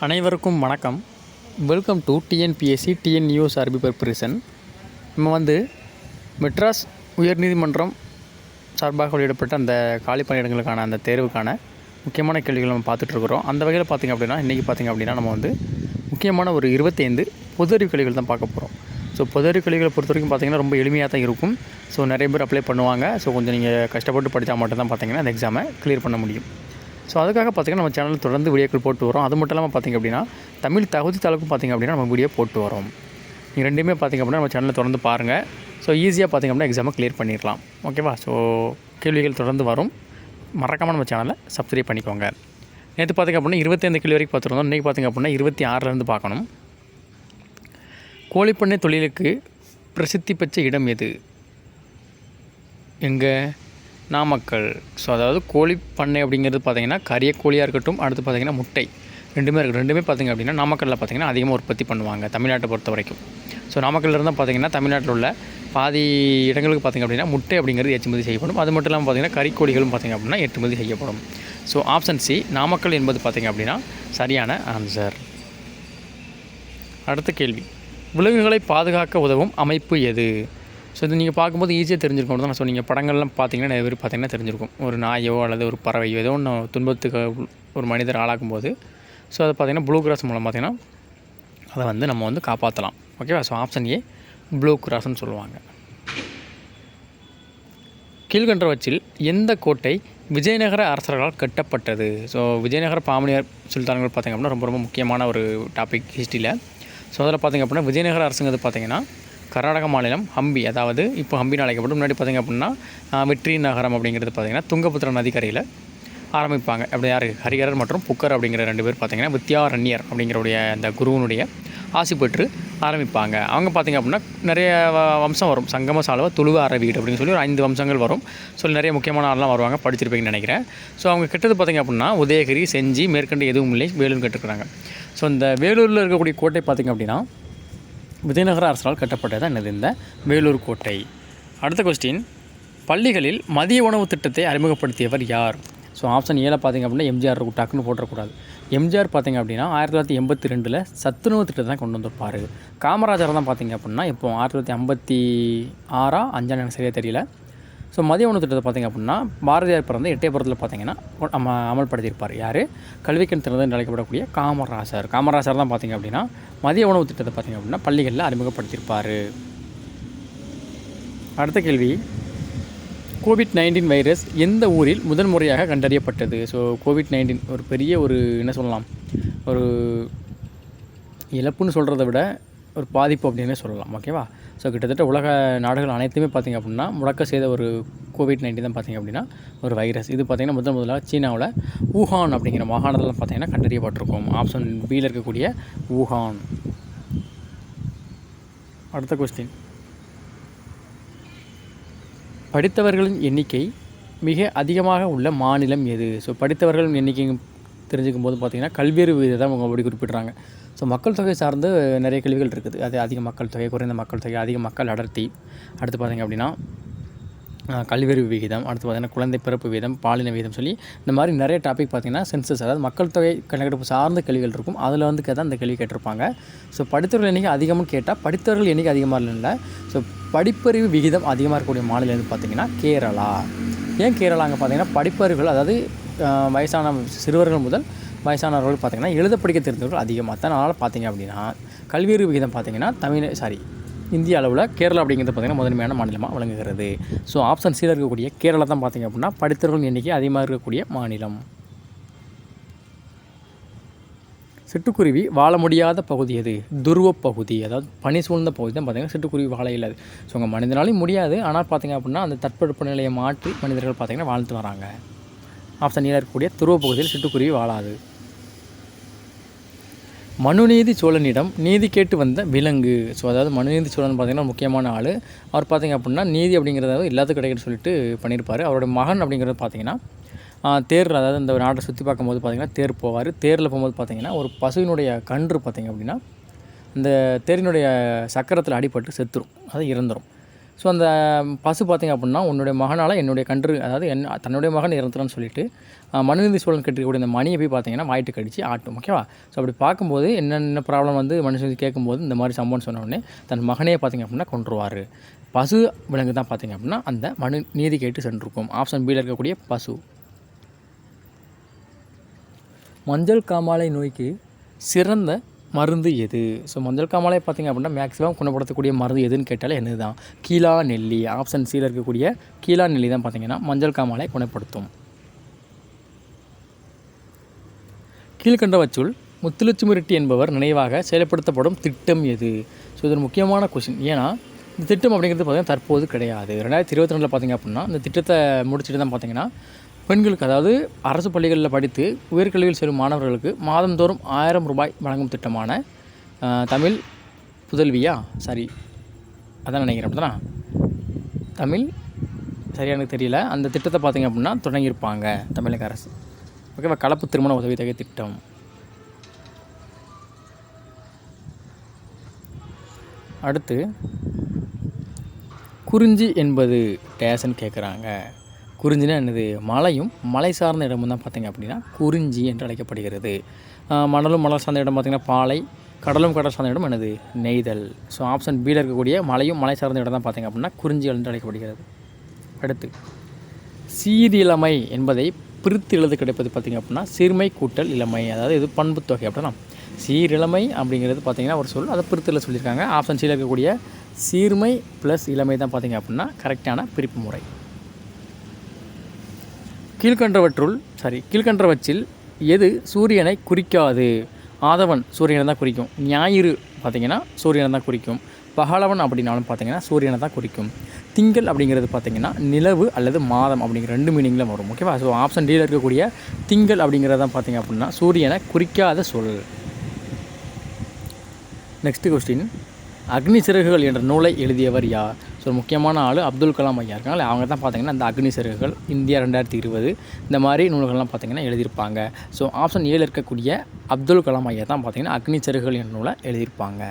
அனைவருக்கும் வணக்கம். Welcome to TNPSC TN news அரபி ப்ரிப்பரேஷன். நம்ம மெட்ராஸ் உயர்நீதிமன்றம் சார்பாக வெளியிடப்பட்ட அந்த காலி பணியிடங்களுக்கான அந்த தேர்வுக்கான முக்கியமான கேள்விகள் நம்ம பார்த்துட்ருக்குறோம். அந்த வகையில் பார்த்திங்க அப்படின்னா இன்றைக்கி பார்த்திங்க அப்படின்னா நம்ம முக்கியமான ஒரு 25 பொது அறிவு கேள்விகள் தான் பார்க்க போகிறோம். ஸோ பொது அறிவு கேள்விகளை பொறுத்த வரைக்கும் பார்த்திங்கன்னா ரொம்ப எளிமையாக தான் இருக்கும். ஸோ நிறைய பேர் அப்ளை பண்ணுவாங்க. ஸோ கொஞ்சம் நீங்கள் கஷ்டப்பட்டு படித்தா மட்டும்தான் பார்த்திங்கன்னா அந்த எக்ஸாமை கிளியர் பண்ண முடியும். ஸோ அதுக்காக பார்த்திங்கன்னா நம்ம சேனலில் தொடர்ந்து வீடியோக்கள் போட்டு வரோம். அது மட்டும் இல்லாமல் பார்த்திங்க அப்படின்னா தமிழ் தகுதி தாளுக்கும் பார்த்திங்க அப்படின்னா நம்ம வீடியோ போட்டு வரோம். நீங்கள் ரெண்டுமே பார்த்திங்க அப்படின்னா நம்ம சேனலில் தொடர்ந்து பாருங்கள். ஸோ ஈஸியாக பார்த்திங்க அப்படின்னா எக்ஸாமை கிளியர் பண்ணிடலாம். ஓகேவா? ஸோ கேள்விகள் தொடர்ந்து வரும். மறக்காமல் நம்ம சேனலை சப்ஸ்கிரைப் பண்ணிக்கோங்க. நேற்று பார்த்திங்க அப்படின்னா 25 கேள்வி வரைக்கும் பார்த்துருந்தோம். இன்றைக்கி பார்த்திங்க அப்படின்னா 26லேருந்து பார்க்கணும். கோழிப்பண்ணை தொழிலுக்கு பிரசித்தி பெற்ற இடம் எது? எங்கே? நாமக்கல். ஸோ அதாவது கோழிப்பண்ணை அப்படிங்கிறது பார்த்திங்கன்னா கரிய கோழியாக இருக்கட்டும், அடுத்து பார்த்திங்கன்னா முட்டை ரெண்டுமே இருக்குது. ரெண்டுமே பார்த்திங்க அப்படின்னா நாமக்கல்லில் பார்த்திங்கன்னா அதிகமாக உற்பத்தி பண்ணுவாங்க தமிழ்நாட்டை பொறுத்த வரைக்கும். ஸோ நாமக்கல்லில் இருந்தால் பார்த்திங்கன்னா தமிழ்நாட்டில் உள்ள பாதி இடங்களுக்கு பார்த்திங்க அப்படின்னா முட்டை அப்படிங்கிறது ஏற்றுமதி செய்யப்படும். அது மட்டும் இல்லாமல் பார்த்திங்கன்னா கறிக்கோழிகளும் பார்த்திங்க அப்படின்னா ஏற்றுமதி செய்யப்படும். ஸோ ஆப்ஷன் சி நாமக்கல் என்பது பார்த்திங்க அப்படின்னா சரியான ஆன்சர். அடுத்த கேள்வி, விலங்குகளை பாதுகாக்க உதவும் அமைப்பு எது? ஸோ இது நீங்கள் பார்க்கும்போது ஈஸியாக தெரிஞ்சிருக்கும் தான். ஸோ நீங்கள் படங்கள்லாம் பார்த்தீங்கன்னா நிறைய பேர் பார்த்திங்கன்னா தெரிஞ்சிருக்கும். ஒரு நாயோ அல்லது ஒரு பறவையோ ஏதோ ஒன்று துன்பத்துக்கு ஒரு மனிதர் ஆளாக்கும்போது ஸோ அதை பார்த்திங்கன்னா ப்ளூ கிராஸ் மூலம் பார்த்திங்கன்னா அதை நம்ம காப்பாற்றலாம். ஓகேவா? ஸோ ஆப்ஷன் ஏ ப்ளூ கிராஸ்ன்னு சொல்லுவாங்க. கீழ்கண்டவற்றில் எந்த கோட்டை விஜயநகர அரசர்களால் கட்டப்பட்டது? ஸோ விஜயநகர பாமணியார் சுல்தான்கள் பார்த்திங்க அப்படின்னா ரொம்ப ரொம்ப முக்கியமான ஒரு டாபிக் ஹிஸ்ட்ரியில். ஸோ அதில் பார்த்திங்க அப்படின்னா விஜயநகர அரசுங்கிறது பார்த்திங்கன்னா கர்நாடக மாநிலம் ஹம்பி, அதாவது இப்போ ஹம்பின்னு அழைக்கப்படும். முன்னாடி பார்த்திங்க அப்படின்னா வெற்றி நகரம் அப்படிங்கிறது பார்த்திங்கன்னா துங்கபுத்திரா நதிக்கரையில் ஆரம்பிப்பாங்க. அப்படி யார்? ஹரிஹரர் மற்றும் புக்கர் அப்படிங்கிற 2 பேர் பார்த்திங்கன்னா வித்யாரண்யர் அப்படிங்கிறவுடைய அந்த குருவனுடைய ஆசி பெற்று ஆரம்பிப்பாங்க. அவங்க பார்த்திங்க அப்படின்னா நிறைய வம்சம் வரும். சங்கம சாலுவ துளுவ அரவீடு அப்படின்னு சொல்லி ஒரு 5 வம்சங்கள் வரும். ஸோ நிறைய முக்கியமான ஆள்லாம் வருவாங்க, படிச்சிருப்பீங்கன்னு நினைக்கிறேன். ஸோ அவங்க கெட்டது பார்த்திங்க அப்படின்னா உதயகிரி, செஞ்சி, மேற்கண்டு எதுவும் இல்லை, வேலூர் கட்டுக்கிறாங்க. ஸோ இந்த வேலூரில் இருக்கக்கூடிய கோட்டை பார்த்திங்க அப்படின்னா விஜயநகர அரசால் கட்டப்பட்டது தான் என்னது? இந்த வேலூர் கோட்டை. அடுத்த கொஸ்டின், பள்ளிகளில் மதிய உணவு திட்டத்தை அறிமுகப்படுத்தியவர் யார்? ஸோ ஆப்ஷன் ஏல பார்த்திங்க அப்படின்னா எம்ஜிஆர் டக்குன்னு போட்டக்கூடாது. எம்ஜிஆர் பார்த்திங்க அப்படின்னா 1982 சத்துணவு திட்டத்தை தான் கொண்டு வந்திருப்பார். காமராஜர் தான் பார்த்திங்க அப்படின்னா இப்போ 1956 5 எனக்கு சரியாக தெரியல. ஸோ மதிய உணவு திட்டத்தை பார்த்திங்க அப்படின்னா பாரதியார் பிறந்த எட்டயபுரத்தில் பார்த்திங்கன்னா அமல்படுத்தியிருப்பார். யார்? கல்விக்கண் திறந்து என்று அழைக்கப்படக்கூடிய காமராஜர். காமராஜர் தான் பார்த்திங்க அப்படின்னா மதிய உணவு திட்டத்தை பார்த்திங்க அப்படின்னா பள்ளிகளில் அறிமுகப்படுத்தியிருப்பார். அடுத்த கேள்வி, கோவிட்-19 வைரஸ் எந்த ஊரில் முதன் முறையாக கண்டறியப்பட்டது? ஸோ கோவிட்-19 ஒரு பெரிய என்ன சொல்லலாம், ஒரு இழப்புன்னு சொல்கிறத விட ஒரு பாதிப்பு அப்படின்னே சொல்லலாம். ஓகேவா? ஸோ கிட்டத்தட்ட உலக நாடுகள் அனைத்துமே பார்த்திங்க அப்படின்னா முடக்க செய்த ஒரு கோவிட்-19 தான் பார்த்திங்க அப்படின்னா ஒரு வைரஸ். இது பார்த்திங்கன்னா முதலாக சீனாவில் ஊஹான் அப்படிங்கிற மாகாணத்தில் பார்த்திங்கன்னா கண்டறியப்பட்டிருக்கும். ஆப்ஷன் பியில் இருக்கக்கூடிய ஊஹான். அடுத்த கொஸ்டின், படித்தவர்களின் எண்ணிக்கை மிக அதிகமாக உள்ள மாநிலம் எது? ஸோ படித்தவர்களின் எண்ணிக்கை தெரிஞ்சுக்கும் போது பார்த்திங்கன்னா கல்வியறிவு விகிதம் தான் அவங்க அப்படி குறிப்பிட்றாங்க. ஸோ மக்கள் தொகை சார்ந்து நிறைய கேள்விகள் இருக்குது. அது அதிக மக்கள் தொகை, குறைந்த மக்கள் தொகை, அதிக மக்கள் அடர்த்தி, அடுத்து பார்த்திங்க அப்படின்னா கல்வியறிவு விகிதம், அடுத்து பார்த்திங்கன்னா குழந்தை பிறப்பு வீதம், பாலின வீதம் சொல்லி இந்த மாதிரி நிறைய டாபிக் பார்த்திங்கன்னா சென்சஸ், அதாவது மக்கள் தொகை கணக்கெடுப்பு சார்ந்த கேள்விகள் இருக்கும். அதில் கேட்டால் அந்த கேள்வி கேட்டிருப்பாங்க. ஸோ படித்தவர்கள் எண்ணிக்கை அதிகம்னு கேட்டால் படித்தவர்கள் எண்ணிக்கை அதிகமாக இல்லை. ஸோ படிப்பறிவு விகிதம் அதிகமாக இருக்கக்கூடிய மாநிலம் பார்த்திங்கன்னா கேரளா. ஏன் கேரளா? அங்கே பார்த்திங்கன்னா படிப்பறிவுகள், அதாவது வயசான சிறுவர்கள் முதல் வயசானவர்கள் பார்த்திங்கன்னா எழுத படிக்க தெரிந்தவர்கள் அதிகமாக தான். அதனால் பார்த்திங்க அப்படின்னா கல்வியறிவு விகிதம் பார்த்திங்கன்னா இந்திய அளவில் கேரளா அப்படிங்கிறது பார்த்திங்கன்னா முதன்மையான மாநிலமாக விளங்குகிறது. ஸோ ஆப்ஷன் சியில் இருக்கக்கூடிய கேரளா தான் பார்த்திங்க அப்படின்னா படித்தவர்கள் எண்ணிக்கை அதிகமாக இருக்கக்கூடிய மாநிலம். சிட்டுக்குருவி வாழ முடியாத பகுதி எது? துருவ பகுதி, அதாவது பனி சூழ்ந்த பகுதி தான் பார்த்திங்கன்னா சிட்டுக்குருவி வாழ இல்லாது. ஸோ உங்கள் மனிதனாலையும் முடியாது, ஆனால் பார்த்திங்க அப்படின்னா அந்த தட்பவெப்ப நிலையை மாற்றி மனிதர்கள் பார்த்திங்கன்னா வாழ்ந்து வராங்க. ஆப்ஷன் ஏல இருக்கக்கூடிய துருவ பகுதியில் சிட்டுக்குருவி வாழாது. மனுநீதி சோழனிடம் நீதி கேட்டு வந்த விலங்கு. ஸோ அதாவது மனுநீதி சோழன் பார்த்திங்கன்னா முக்கியமான ஆள். அவர் பார்த்திங்க அப்படின்னா நீதி அப்படிங்கிறத எல்லாத்துக்கும் கிடைக்குன்னு சொல்லிட்டு பண்ணியிருப்பார். அவரோட மகன் அப்படிங்கிறது பார்த்திங்கன்னா தேரில், அதாவது இந்த நாட்டை சுற்றி பார்க்கும்போது பார்த்திங்கன்னா தேர் போவார். தேரில் போகும்போது பார்த்திங்கன்னா ஒரு பசுவினுடைய கன்று பார்த்திங்க அப்படின்னா இந்த தேரினுடைய சக்கரத்தில் அடிபட்டு செத்துரும், அது இறந்துடும். ஸோ அந்த பசு பார்த்திங்க அப்படின்னா உன்னுடைய மகனால் என்னுடைய கன்று, அதாவது தன்னுடைய மகன் இறந்துறான்னு சொல்லிட்டு மனுநீதி சோழன் கட்டிருக்கக்கூடிய இந்த மணியை போய் பார்த்திங்கன்னா வாயிட்டு கடிச்சு ஆட்டும். ஓகேவா? ஸோ அப்படி பார்க்கும்போது என்னென்ன ப்ராப்ளம் வந்து மனுஷன் கேட்கும்போது இந்த மாதிரி சம்பவம் சொன்ன உடனே தன் மகனையே பார்த்திங்க அப்படின்னா கொன்றுவார். பசு விலங்கு தான் பார்த்திங்க அப்படின்னா அந்த மனு நீதி கேட்டு சென்றிருக்கும். ஆப்ஷன் பியில் இருக்கக்கூடிய பசு. மஞ்சள் காமாலை நோய்க்கு சிறந்த மருந்து எது? ஸோ மஞ்சள் காமாலை பார்த்திங்க அப்படின்னா மேக்ஸிமம் குணப்படுத்தக்கூடிய மருந்து எதுன்னு கேட்டாலே என்னது தான்? கீழா நெல்லி. ஆப்ஷன் சியில் இருக்கக்கூடிய கீழா நெல்லி தான் பார்த்திங்கன்னா மஞ்சள் காமாலை குணப்படுத்தும். கீழ்கண்டவற்றுள் முத்துலட்சுமி ரெட்டி என்பவர் நினைவாக செயல்படுத்தப்படும் திட்டம் எது? ஸோ இது ஒரு முக்கியமான கொஷின். ஏன்னா இந்த திட்டம் அப்படிங்கிறது பார்த்திங்கன்னா தற்போது கிடையாது. 2022 பார்த்திங்க அப்படின்னா இந்த திட்டத்தை முடிச்சுட்டு தான் பார்த்திங்கன்னா பெண்களுக்கு, அதாவது அரசு பள்ளிகளில் படித்து உயர்கல்வியில் சேரும் மாணவர்களுக்கு மாதந்தோறும் 1000 ரூபாய் வழங்கும் திட்டமான தமிழ் புதல்வியா, சரி அதான் நினைக்கிறேன், அப்படின்னா தமிழ் சரியாக எனக்கு தெரியல, அந்த திட்டத்தை பார்த்திங்க அப்படின்னா தொடங்கியிருப்பாங்க தமிழக அரசு. ஓகேவா? கலப்பு திருமண உதவித்தொகை திட்டம். அடுத்து குறிஞ்சி என்பது டேஷன் கேட்குறாங்க. குறிஞ்சினா என்னது? மலையும் மலை சார்ந்த இடமும் தான் பார்த்திங்க அப்படின்னா குறிஞ்சி என்று அழைக்கப்படுகிறது. மணலும் மலர் சார்ந்த இடம் பார்த்திங்கன்னா பாலை, கடலும் கடல் சார்ந்த இடம் என்னது? நெய்தல். ஸோ ஆப்ஷன் பியில் இருக்கக்கூடிய மலையும் மலை சார்ந்த இடம் தான் பார்த்திங்க அப்படின்னா குறிஞ்சி என்று அழைக்கப்படுகிறது. அடுத்து சீரிழமை என்பதை பிரித்து எழுத கிடைப்பது பார்த்திங்க அப்படின்னா சிறுமை கூட்டல் இளமை, அதாவது இது பண்பு தொகை அப்படின்னா சீரிழமை அப்படிங்கிறது பார்த்திங்கன்னா ஒரு சொல், அதை பிரித்து எழுத சொல்லியிருக்காங்க. ஆப்ஷன் சியில் இருக்கக்கூடிய சீர்மை ப்ளஸ் இளமை தான் பார்த்திங்க அப்படின்னா கரெக்டான பிரிப்பு முறை. கீழ்கண்டவற்றில் எது சூரியனை குறிக்காது? ஆதவன் சூரியனை தான் குறிக்கும். ஞாயிறு பார்த்திங்கன்னா சூரியனை தான் குறிக்கும். பகலவன் அப்படின்னாலும் பார்த்திங்கன்னா சூரியனை தான் குறிக்கும். திங்கள் அப்படிங்கிறது பார்த்திங்கன்னா நிலவு அல்லது மாதம் அப்படிங்கிற 2 மீனிங்கில் வரும். ஓகேவா? ஸோ ஆப்ஷன் டியில் இருக்கக்கூடிய திங்கள் அப்படிங்கிறது தான் பார்த்திங்க அப்படின்னா சூரியனை குறிக்காத சொல். நெக்ஸ்ட் கொஸ்டின், அக்னி சிறகுகள் என்ற நூலை எழுதியவர் யார்? ஸோ முக்கியமான ஆள் அப்துல் கலாம் ஐயா இருக்காங்க. அவங்க தான் பார்த்திங்கன்னா இந்த அக்னி சிறகுகள், இந்தியா 2020 இந்த மாதிரி நூல்கள்லாம் பார்த்திங்கன்னா எழுதியிருப்பாங்க. ஸோ ஆப்ஷன் ஏழு இருக்கக்கூடிய அப்துல் கலாம் ஐயா தான் பார்த்திங்கன்னா அக்னி சிறகுகள் என்ற நூலை எழுதியிருப்பாங்க.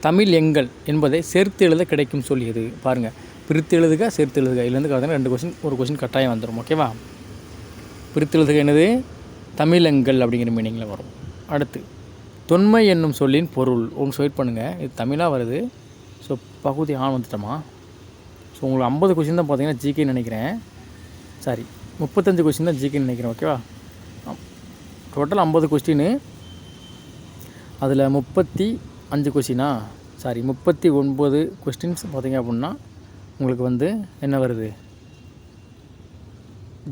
தமிழ் எங்கள் என்பதை சேர்த்து எழுத கிடைக்கும் சொல் எது? பாருங்கள், பிரித்து எழுதுக சேர்த்து எழுதுக, இதுலேருந்து பார்த்தீங்கன்னா 2 கொஸ்டின், ஒரு கொஸ்டின் கட்டாயம் வந்துடும். ஓகேவா? பிரித்து எழுதுக என்னது? தமிழங்கள் அப்படிங்கிற மீனிங்கில் வரும். அடுத்து தொன்மை என்னும் சொல்லின் பொருள் ஒன்று வெயிட் பண்ணுங்கள், இது தமிழாக வருது. ஸோ பகுதி வந்துட்டோமா? ஸோ உங்களுக்கு 50 கொஸ்டின் தான் பார்த்தீங்கன்னா ஜிகேன்னு நினைக்கிறேன். சாரி 35 கொஸ்டின் தான் ஜிகேன்னு நினைக்கிறேன். ஓகேவா? டோட்டல் 50 கொஸ்டின்னு, அதில் 35 கொஸ்டினா, சாரி 39 கொஸ்டின்ஸ் பார்த்திங்க அப்படின்னா உங்களுக்கு வந்து என்ன வருது?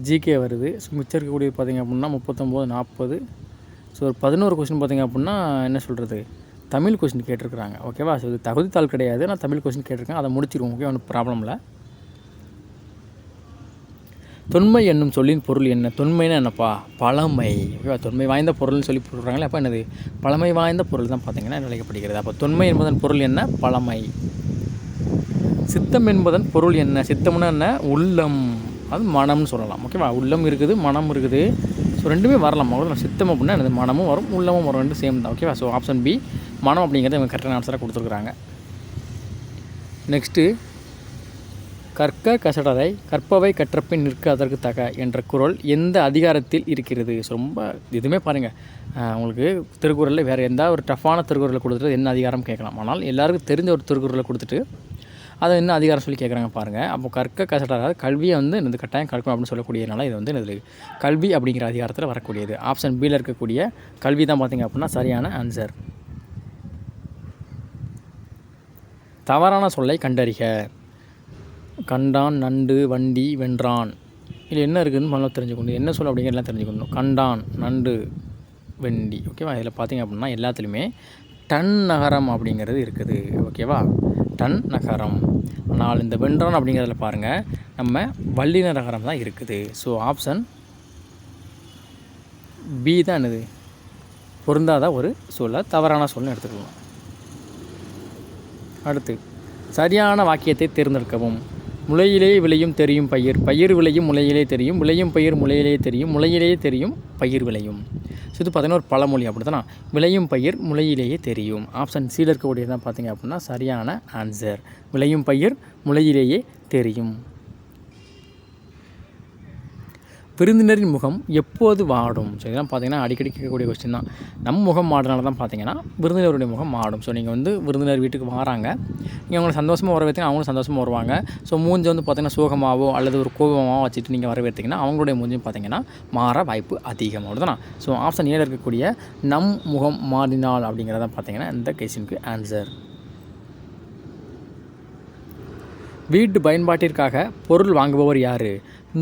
ஜிகே வருது. ஸோ மிச்சம் இருக்கக்கூடியது பார்த்திங்க அப்படின்னா 39, 40. ஸோ ஒரு 11 கொஸ்டின் பார்த்திங்க அப்படின்னா என்ன சொல்கிறது, தமிழ் கொஸ்டின் கேட்டிருக்கிறாங்க. ஓகேவா? ஸோ இது தகுதித்தாள் கிடையாது, நான் தமிழ் கொஸ்டின் கேட்டிருக்கேன், அதை முடிச்சிடுவோம். ஓகே, ஒன்றும் ப்ராப்ளம் இல்லை. தொன்மை என்னும் சொல்லின் பொருள் என்ன? தொன்மைன்னா என்னப்பா? பழமை. ஓகேவா? தொன்மை வாய்ந்த பொருள்னு சொல்லி போடுறாங்களே, அப்போ என்னது? பழமை வாய்ந்த பொருள் தான் பார்த்திங்கன்னா அழைக்கப்படுகிறது. அப்போ தொன்மை என்பதன் பொருள் என்ன? பழமை. சித்தம் என்பதன் பொருள் என்ன? சித்தம்னா என்ன? உள்ளம், அது மனம்னு சொல்லலாம். ஓகேவா? உள்ளம் இருக்குது, மனம் இருக்குது. ஸோ ரெண்டுமே வரலாம். அவ்வளோ சித்தம் அப்படின்னா எனது மனமும் வரும், உள்ளமும் வரும், ரெண்டு சேம் தான். ஓகேவா? ஸோ ஆப்ஷன் பி மனம் அப்படிங்கிறத இவங்க கரெக்டான ஆன்சராக கொடுத்துருக்குறாங்க. நெக்ஸ்ட்டு, கற்க கசடரை கற்பவை கற்றப்பின் நிற்க அதற்கு தக என்ற குறள் எந்த அதிகாரத்தில் இருக்கிறது? ஸோ ரொம்ப இதுவுமே பாருங்கள், உங்களுக்கு திருக்குறளில் வேறு எந்த ஒரு டஃப்பான திருக்குறளை கொடுத்துட்டு என்ன அதிகாரம் கேட்கலாம். ஆனால் எல்லாருக்கும் தெரிஞ்ச ஒரு திருக்குறளை கொடுத்துட்டு அதை என்ன அதிகாரம் சொல்லி கேட்குறாங்க பாருங்கள். அப்போ கற்க கசடராக கல்வியை வந்து இந்த கட்டாயம் கற்கணும் அப்படின்னு சொல்லக்கூடியனால இது வந்து இதில் கல்வி அப்படிங்கிற அதிகாரத்தில் வரக்கூடியது. ஆப்ஷன் பியில் இருக்கக்கூடிய கல்வி தான் பார்த்திங்க அப்படின்னா சரியான ஆன்சர். தவறான சொல்லை கண்டறிக. கண்டான், நண்டு, வண்டி, வென்றான், இதில் என்ன இருக்குதுன்னு முதல்ல தெரிஞ்சுக்கணும். என்ன சொல் அப்படிங்கிறலாம் தெரிஞ்சுக்கணும். கண்டான், நண்டு, வெண்டி. ஓகேவா? இதில் பார்த்திங்க அப்படின்னா எல்லாத்துலேயுமே டன் நகரம் அப்படிங்கிறது இருக்குது. ஓகேவா? டன் நகரம். ஆனால் இந்த வென்றான் அப்படிங்கிறதுல பாருங்கள் நம்ம வல்லின நகரம் தான் இருக்குது. ஸோ ஆப்ஷன் பி தான் என்னது? பொருந்தாத ஒரு சொல்ல தவறான சொல்லு எடுத்துக்கலாம். அடுத்து சரியான வாக்கியத்தை தேர்ந்தெடுக்கவும். முளையிலே விளையும் தெரியும் பயிர், பயிர் விளையும் முளையிலே தெரியும், விளையும் பயிர் முளையிலே தெரியும், முளையிலே தெரியும் பயிர் விளையும். ஸோ இது பார்த்தீங்கன்னா ஒரு பழமொழி அப்படி தானே. விளையும் பயிர் முளையிலேயே தெரியும். ஆப்ஷன் சியில் இருக்கக்கூடியது தான் பார்த்தீங்க அப்படின்னா சரியான ஆன்சர். விளையும் பயிர் முளையிலேயே தெரியும். விருந்தினரின் முகம் எப்போது வாடும்? ஸோ இதெல்லாம் பார்த்தீங்கன்னா அடிக்கடி கேட்கக்கூடிய கொஸ்டின் தான். நம்ம முகம் மாறினால தான் பார்த்தீங்கன்னா விருந்தினருடைய முகம் மாடும். ஸோ நீங்கள் வந்து விருந்தினர் வீட்டுக்கு வராங்க, நீங்கள் அவங்களை சந்தோஷமாக வரவேற்றிங்கன்னா அவங்களும் சந்தோஷமாக வருவாங்க. ஸோ மூஞ்சி வந்து பார்த்தீங்கன்னா சோகமாகவோ அல்லது ஒரு கோபமாகவோ வச்சுட்டு நீங்கள் வரவேற்றிங்கன்னா அவங்களுடைய மூஞ்சியும் பார்த்தீங்கன்னா மாற வாய்ப்பு அதிகம். அவ்வளோதானா? ஸோ ஆப்ஷன் ஏழு இருக்கக்கூடிய நம் முகம் மாறினால் அப்படிங்கிறத பார்த்தீங்கன்னா இந்த கொஸ்டினுக்கு ஆன்சர். வீட்டு பயன்பாட்டிற்காக பொருள் வாங்குபவர் யார்?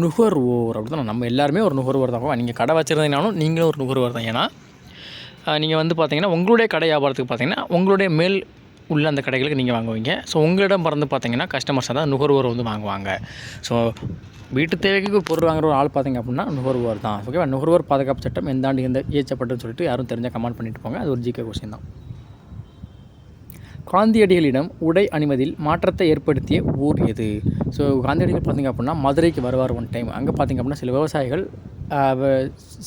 நுகர்வோர். அப்படி தான். நம்ம எல்லாருமே ஒரு நுகர்வோர் தான். நீங்கள் கடை வச்சுருந்தீங்கனாலும் நீங்களும் ஒரு நுகர்வோர் தான். ஏன்னா நீங்கள் வந்து பார்த்தீங்கன்னா உங்களுடைய கடை வியாபாரத்துக்கு பார்த்தீங்கன்னா உங்களுடைய மேல் உள்ள அந்த கடைகளுக்கு நீங்கள் வாங்குவீங்க. ஸோ உங்களிடம் பறந்து பார்த்தீங்கன்னா கஸ்டமர்ஸாக தான் நுகர்வோர் வந்து வாங்குவாங்க. ஸோ வீட்டு தேவைக்கு பொருள் வாங்குற ஒரு ஆள் பார்த்தீங்க அப்படின்னா நுகர்வோர் தான். ஓகேவா? நுகர்வோர் பாதுகாப்பு சட்டம் எந்த ஆண்டு எந்த இயற்றப்பட்டுன்னு சொல்லிட்டு யாரும் தெரிஞ்சால் கமெண்ட் பண்ணிட்டு போங்க. அது ஒரு ஜிகே கொஸ்டின் தான். காந்தியடிகளிடம் உடை அணிவதில் மாற்றத்தை ஏற்படுத்திய ஊர் எது? ஸோ காந்தியடிகள் பார்த்திங்க அப்படின்னா மதுரைக்கு வருவார் ஒன் டைம். அங்கே பார்த்திங்க அப்படின்னா சில விவசாயிகள்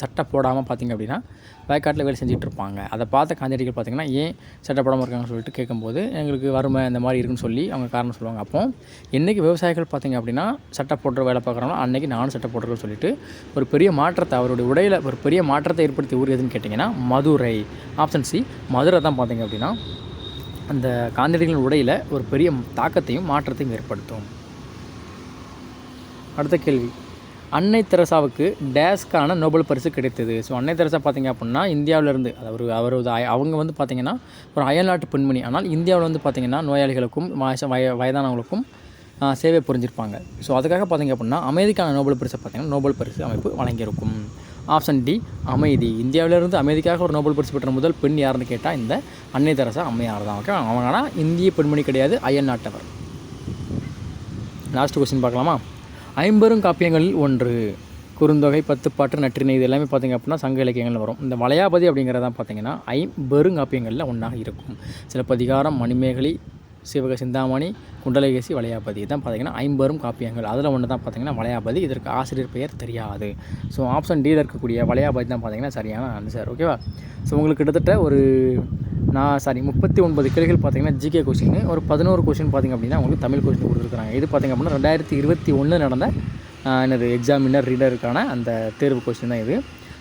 சட்டை போடாமல் பார்த்திங்க அப்படின்னா வயக்காட்டில் வேலை செஞ்சுட்டு இருப்பாங்க. அதை பார்த்த காந்தியடிகள் பார்த்திங்கன்னா ஏன் சட்டை போடாமல் இருக்காங்கன்னு சொல்லிட்டு கேட்கும்போது எங்களுக்கு வறுமை இந்த மாதிரி இருக்குன்னு சொல்லி அவங்க காரணம் சொல்லுவாங்க. அப்போ என்றைக்கு விவசாயிகள் பார்த்திங்க அப்படின்னா சட்டை போடுற வேலை பார்க்குறாங்களோ அன்றைக்கி நானும் சட்டை போடுறேன்னு சொல்லிட்டு ஒரு பெரிய மாற்றத்தை அவருடைய உடையில் ஒரு பெரிய மாற்றத்தை ஏற்படுத்திய ஊர் எதுன்னு கேட்டிங்கன்னா மதுரை. ஆப்ஷன் சி மதுரை தான் பார்த்திங்க அப்படின்னா அந்த காந்தியடிகளின் உடையில் ஒரு பெரிய தாக்கத்தையும் மாற்றத்தையும் ஏற்படுத்தும். அடுத்த கேள்வி, அன்னை தெரசாவுக்கு டேஸ்க்கான நோபல் பரிசு கிடைத்தது. ஸோ அன்னை தெரசா பார்த்திங்க அப்படின்னா இந்தியாவிலேருந்து அவங்க வந்து பார்த்திங்கன்னா ஒரு அயல்நாட்டு பெண்மணி. ஆனால் இந்தியாவில் வந்து பார்த்திங்கன்னா நோயாளிகளுக்கும் வயதானவங்களுக்கும் சேவை புரிஞ்சிருப்பாங்க. ஸோ அதுக்காக பார்த்திங்க அப்படின்னா அமைதிக்கான நோபல் பரிசை பார்த்திங்கன்னா நோபல் பரிசு அமைப்பு வழங்கியிருக்கும். ஆப்ஷன் டி அமைதி. இந்தியாவிலிருந்து அமைதிக்காக ஒரு நோபல் பரிசு பெற்ற முதல் பெண் யாருன்னு கேட்டால் இந்த அன்னை தெரசா அம்மையார் தான். ஓகே, அவங்க ஆனால் இந்திய பெண்மணி கிடையாது, அயல் நாட்டவர். லாஸ்ட் கொஸ்டின் பார்க்கலாமா? ஐம்பெரும் காப்பியங்களில் ஒன்று. குறுந்தொகை, பத்துப்பாட்டு, நற்றிணை இது எல்லாமே பார்த்திங்க அப்படின்னா சங்க இலக்கியங்கள் வரும். இந்த வளையாபதி அப்படிங்கிறதான் பார்த்திங்கன்னா ஐம்பெருங்காப்பியங்களில் ஒன்றாக இருக்கும். சிலப்பதிகாரம், மணிமேகலை, சிந்தாமணி, குண்டலகேசி, வளையாபதி தான் பார்த்திங்கன்னா ஐம்பெரும் காப்பியங்கள். அதில் ஒன்று தான் பார்த்திங்கன்னா வளையாபதி. இதற்கு ஆசிரியர் பெயர் தெரியாது. ஸோ ஆப்ஷன் டியில் இருக்கக்கூடிய வளையாபதி தான் பார்த்திங்கன்னா சரியான ஆன்சர். ஓகேவா? ஸோ உங்களுக்கு கிட்டத்தட்ட ஒரு 39 கேள்விகள் பார்த்திங்கன்னா ஜிகே கொஸ்டின், ஒரு 11 கொஸ்டின் பார்த்திங்க அப்படின்னா உங்களுக்கு தமிழ் கொஸ்டின் கொடுத்துருக்காங்க. இது பார்த்திங்க அப்படின்னா 2021 நடந்த என்னது எக்ஸாமினர் ரீடருக்கான அந்த தேர்வு கொஸ்டின் தான் இது.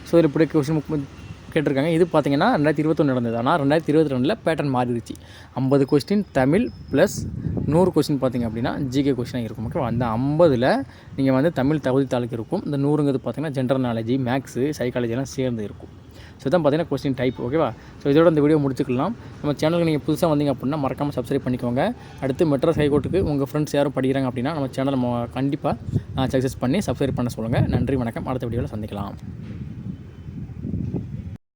ஸோ இதில் இப்படி கொஸ்டின் கேட்டிருக்காங்க. இது பார்த்திங்கன்னா 2021 நடந்தது. ஆனால் 2022 பேட்டர்ன் மாறிடுச்சு. 50 கொஸ்டின் தமிழ் ப்ளஸ் 100 கொஸ்டின் பார்த்திங்க அப்படின்னா ஜிகே கொஸ்டினாக இருக்கும். ஓகேவா? அந்த 50ல் நீங்கள் வந்து தமிழ் தகுதித்தாளுக்கு இருக்கும். இந்த 100ங்கிறது பார்த்திங்கன்னா ஜென்ரல் நாலேஜ், மேக்ஸு, சைக்காலஜிலாம் சேர்ந்து இருக்கும். ஸோ தான் பார்த்திங்கன்னா கொஸ்டின் டைப். ஓகேவா? ஸோ இதோட இந்த வீடியோ முடிச்சுக்கலாம். நம்ம சேனலுக்கு நீங்கள் புதுசாக வந்தீங்க அப்படின்னா மறக்காமல் சப்ஸ்கிரைப் பண்ணிக்கோங்க. அடுத்து மெட்ராஸ் ஹைகோர்ட்டுக்கு உங்கள் ஃப்ரெண்ட்ஸ் யாரும் படிக்கிறாங்க அப்படின்னா நம்ம சேனலை கண்டிப்பாக சக்ஸஸ் பண்ணி சப்ஸ்கிரைப் பண்ண சொல்லுங்கள். நன்றி, வணக்கம். அடுத்த வீடியோவில் சந்திக்கலாம்.